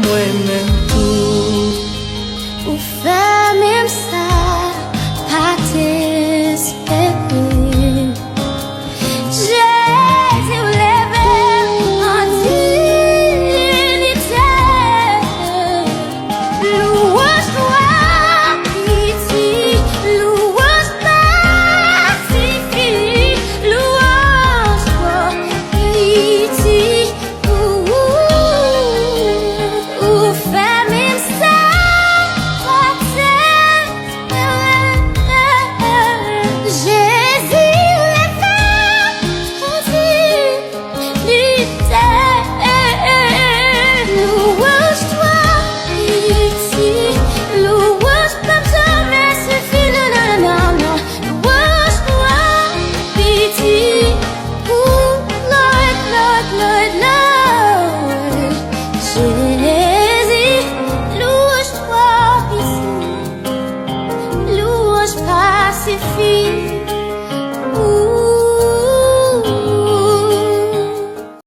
moi-même tout. Ou faire même ça, pas t'espérer. Jésus levé en dignité. Louange toi, pitié, louange magnifique. Louange toi, pitié, ou faire même ça, pas t'espérer. Jésus levé en dignité. Louange toi, pitié, louange pas jamais suffit, non, non, non, non. Louange toi, pitié, oh Lord, Lord, Lord, Lord. Jésus, louange toi, pitié, louange pacifique.